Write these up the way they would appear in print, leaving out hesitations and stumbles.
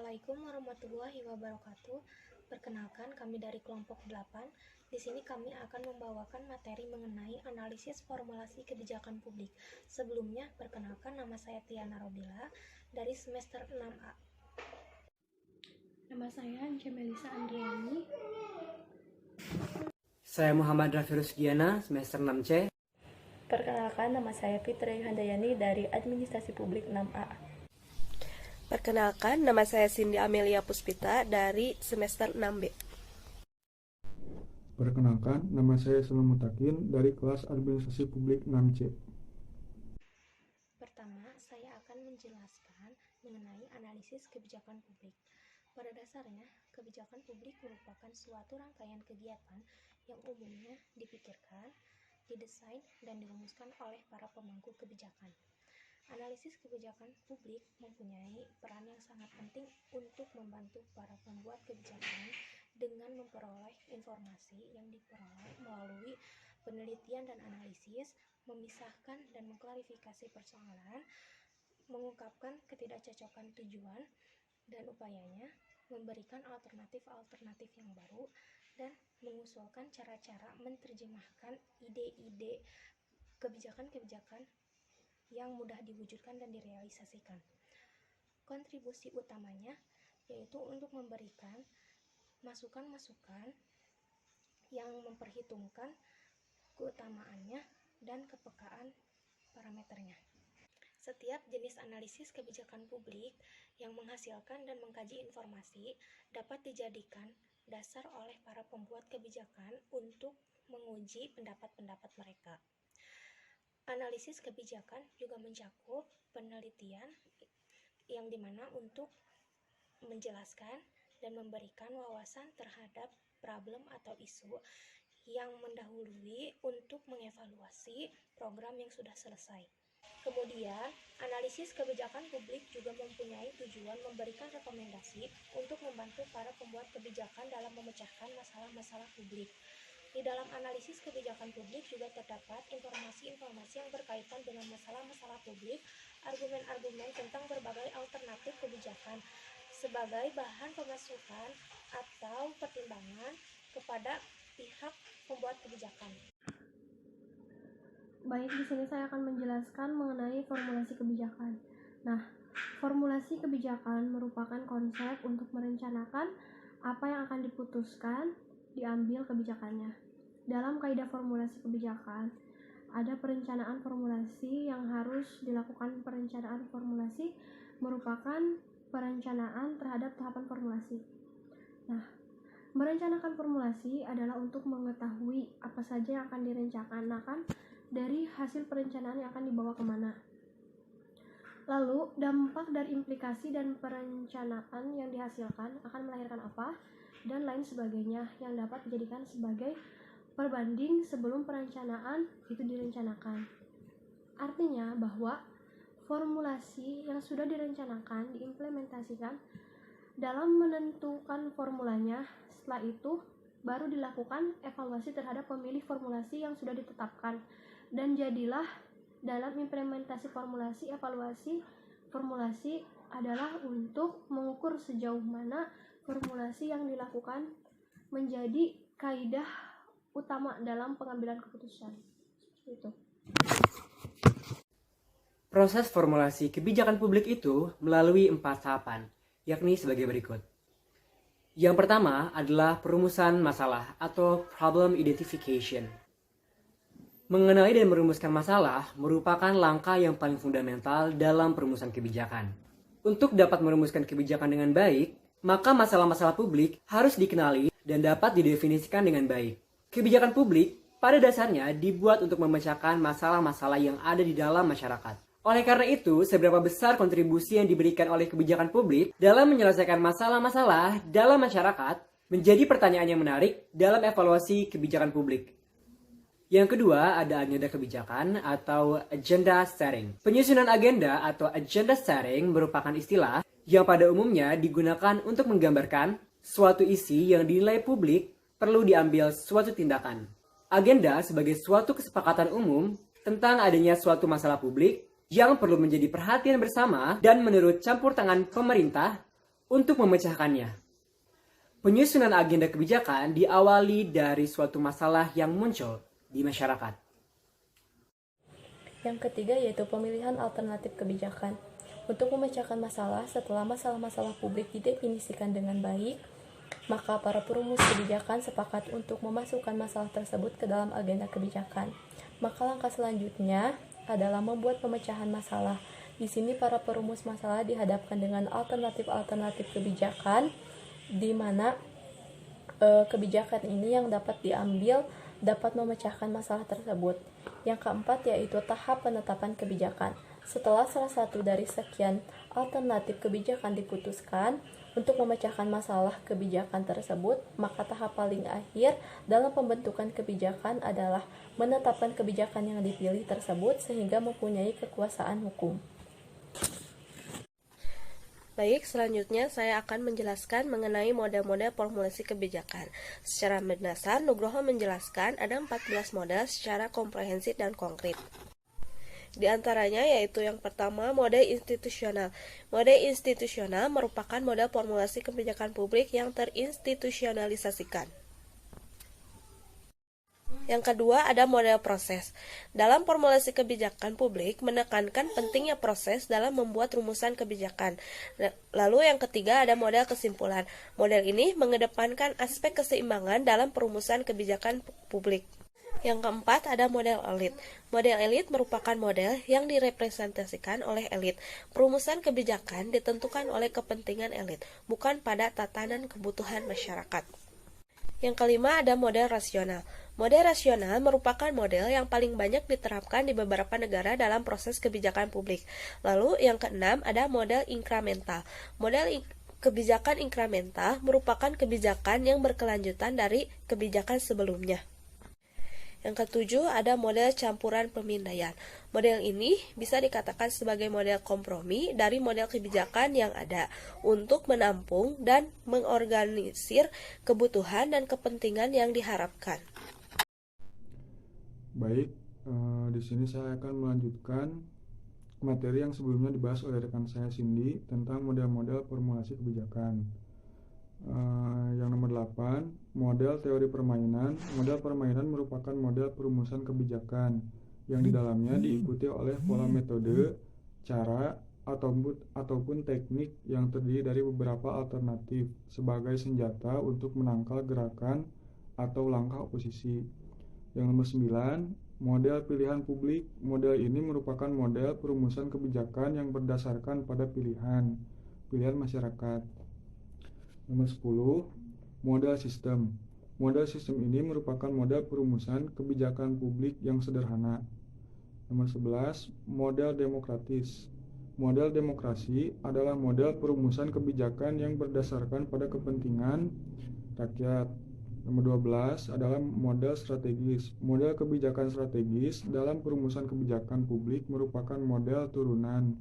Assalamualaikum warahmatullahi wabarakatuh. Perkenalkan, kami dari kelompok 8. Di sini kami akan membawakan materi mengenai analisis formulasi kebijakan publik. Sebelumnya, perkenalkan, nama saya Tiana Robila dari semester 6A. Nama saya Ance Melisa Andriani. Saya Muhammad Rafi Rusdiana, semester 6C. Perkenalkan, nama saya Fitri Handayani dari Administrasi Publik 6A. Perkenalkan, nama saya Cindy Amelia Puspita dari semester 6B. Perkenalkan, nama saya Sulaiman Mutakin dari kelas Administrasi Publik 6C. Pertama, saya akan menjelaskan mengenai analisis kebijakan publik. Pada dasarnya, kebijakan publik merupakan suatu rangkaian kegiatan yang umumnya dipikirkan, didesain, dan dirumuskan oleh para pemangku kebijakan. Analisis kebijakan publik mempunyai peran yang sangat penting untuk membantu para pembuat kebijakan dengan memperoleh informasi yang diperoleh melalui penelitian dan analisis, memisahkan dan mengklarifikasi persoalan, mengungkapkan ketidakcocokan tujuan dan upayanya, memberikan alternatif-alternatif yang baru, dan mengusulkan cara-cara menerjemahkan ide-ide kebijakan-kebijakan yang mudah diwujudkan dan direalisasikan. Kontribusi utamanya yaitu untuk memberikan masukan-masukan yang memperhitungkan keutamaannya dan kepekaan parameternya. Setiap jenis analisis kebijakan publik yang menghasilkan dan mengkaji informasi dapat dijadikan dasar oleh para pembuat kebijakan untuk menguji pendapat-pendapat mereka. Analisis kebijakan juga mencakup penelitian yang dimana untuk menjelaskan dan memberikan wawasan terhadap problem atau isu yang mendahului untuk mengevaluasi program yang sudah selesai. Kemudian, analisis kebijakan publik juga mempunyai tujuan memberikan rekomendasi untuk membantu para pembuat kebijakan dalam memecahkan masalah-masalah publik. Di dalam analisis kebijakan publik juga terdapat informasi-informasi yang berkaitan dengan masalah-masalah publik, argumen-argumen tentang berbagai alternatif kebijakan sebagai bahan pemasukan atau pertimbangan kepada pihak pembuat kebijakan. Baik, di sini saya akan menjelaskan mengenai formulasi kebijakan. Nah, formulasi kebijakan merupakan konsep untuk merencanakan apa yang akan diputuskan diambil kebijakannya. Dalam kaidah formulasi kebijakan, ada perencanaan formulasi yang harus dilakukan. Perencanaan formulasi merupakan perencanaan terhadap tahapan formulasi. Nah, merencanakan formulasi adalah untuk mengetahui apa saja yang akan direncanakan dari hasil perencanaan yang akan dibawa kemana. Lalu, dampak dari implikasi dan perencanaan yang dihasilkan akan melahirkan apa, dan lain sebagainya yang dapat dijadikan sebagai perbanding sebelum perencanaan itu direncanakan. Artinya bahwa formulasi yang sudah direncanakan diimplementasikan dalam menentukan formulanya. Setelah itu baru dilakukan evaluasi terhadap pemilih formulasi yang sudah ditetapkan, dan jadilah dalam implementasi formulasi, evaluasi formulasi adalah untuk mengukur sejauh mana formulasi yang dilakukan menjadi kaidah utama dalam pengambilan keputusan. Seperti itu. Proses formulasi kebijakan publik itu melalui 4 tahapan, yakni sebagai berikut. Yang pertama adalah perumusan masalah atau problem identification. Mengenali dan merumuskan masalah merupakan langkah yang paling fundamental dalam perumusan kebijakan. Untuk dapat merumuskan kebijakan dengan baik, maka masalah-masalah publik harus dikenali dan dapat didefinisikan dengan baik. Kebijakan publik pada dasarnya dibuat untuk memecahkan masalah-masalah yang ada di dalam masyarakat. Oleh karena itu, seberapa besar kontribusi yang diberikan oleh kebijakan publik dalam menyelesaikan masalah-masalah dalam masyarakat menjadi pertanyaan yang menarik dalam evaluasi kebijakan publik. Yang kedua, ada agenda kebijakan atau agenda setting. Penyusunan agenda atau agenda setting merupakan istilah yang pada umumnya digunakan untuk menggambarkan suatu isi yang dinilai publik perlu diambil suatu tindakan. Agenda sebagai suatu kesepakatan umum tentang adanya suatu masalah publik yang perlu menjadi perhatian bersama dan menurut campur tangan pemerintah Untuk memecahkannya, penyusunan agenda kebijakan diawali dari suatu masalah yang muncul di masyarakat. Yang ketiga yaitu pemilihan alternatif kebijakan. Untuk memecahkan masalah, setelah masalah-masalah publik didefinisikan dengan baik, maka para perumus kebijakan sepakat untuk memasukkan masalah tersebut ke dalam agenda kebijakan. Maka langkah selanjutnya adalah membuat pemecahan masalah. Di sini para perumus masalah dihadapkan dengan alternatif-alternatif kebijakan, di mana kebijakan ini yang dapat diambil dapat memecahkan masalah tersebut. Yang keempat yaitu tahap penetapan kebijakan. Setelah salah satu dari sekian alternatif kebijakan diputuskan untuk memecahkan masalah kebijakan tersebut, maka tahap paling akhir dalam pembentukan kebijakan adalah menetapkan kebijakan yang dipilih tersebut sehingga mempunyai kekuasaan hukum. Baik, selanjutnya saya akan menjelaskan mengenai model-model formulasi kebijakan. Secara mendasar, Nugroho menjelaskan ada 14 model secara komprehensif dan konkret. Di antaranya yaitu yang pertama, model institusional. Model institusional merupakan model formulasi kebijakan publik yang terinstitusionalisasikan. Yang kedua, ada model proses. Dalam formulasi kebijakan publik, menekankan pentingnya proses dalam membuat rumusan kebijakan. Lalu yang ketiga, ada model kesimpulan. Model ini mengedepankan aspek keseimbangan dalam perumusan kebijakan publik. Yang keempat, ada model elit. Model elit merupakan model yang direpresentasikan oleh elit. Perumusan kebijakan ditentukan oleh kepentingan elit, bukan pada tatanan kebutuhan masyarakat. Yang kelima, ada model rasional. Model rasional merupakan model yang paling banyak diterapkan di beberapa negara dalam proses kebijakan publik. Lalu yang keenam, ada model inkremental. Kebijakan inkremental merupakan kebijakan yang berkelanjutan dari kebijakan sebelumnya. Yang ketujuh, ada model campuran pemindaian. Model ini bisa dikatakan sebagai model kompromi dari model kebijakan yang ada untuk menampung dan mengorganisir kebutuhan dan kepentingan yang diharapkan. Baik, di sini saya akan melanjutkan materi yang sebelumnya dibahas oleh rekan saya Cindy tentang model-model formulasi kebijakan. Yang nomor 8, model teori permainan. Model permainan merupakan model perumusan kebijakan yang di dalamnya diikuti oleh pola metode, cara, ataupun teknik yang terdiri dari beberapa alternatif sebagai senjata untuk menangkal gerakan atau langkah oposisi. Yang nomor 9, model pilihan publik. Model ini merupakan model perumusan kebijakan yang berdasarkan pada pilihan masyarakat. Nomor 10, model sistem. Model sistem ini merupakan model perumusan kebijakan publik yang sederhana. Nomor 11, model demokratis. Model demokrasi adalah model perumusan kebijakan yang berdasarkan pada kepentingan rakyat. Nomor 12 adalah model strategis. Model kebijakan strategis dalam perumusan kebijakan publik merupakan model turunan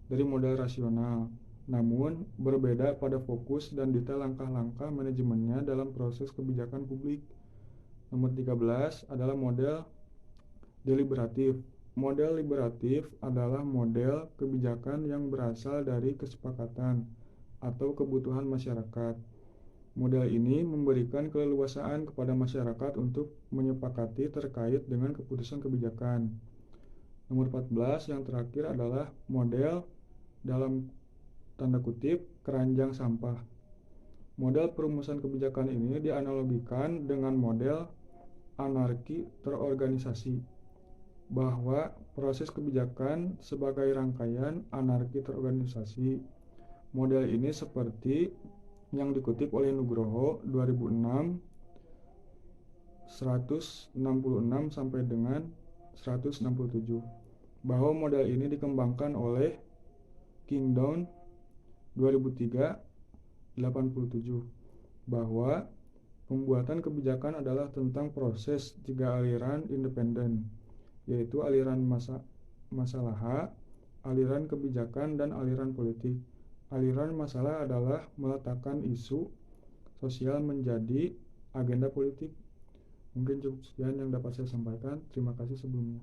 dari model rasional, namun berbeda pada fokus dan detail langkah-langkah manajemennya dalam proses kebijakan publik. Nomor 13 adalah model deliberatif. Model liberatif adalah model kebijakan yang berasal dari kesepakatan atau kebutuhan masyarakat. Model ini memberikan keleluasaan kepada masyarakat untuk menyepakati terkait dengan keputusan kebijakan. Nomor 14 yang terakhir adalah model dalam tanda kutip keranjang sampah. Model perumusan kebijakan ini dianalogikan dengan model anarki terorganisasi, bahwa proses kebijakan sebagai rangkaian anarki terorganisasi. Model ini seperti yang dikutip oleh Nugroho 2006 166 sampai dengan 167, bahwa model ini dikembangkan oleh Kingdown 2003 87, bahwa pembuatan kebijakan adalah tentang proses 3 aliran independen, yaitu aliran masalah, aliran kebijakan, dan aliran politik. Aliran masalah adalah meletakkan isu sosial menjadi agenda politik. Mungkin cukup sekian yang dapat saya sampaikan. Terima kasih sebelumnya.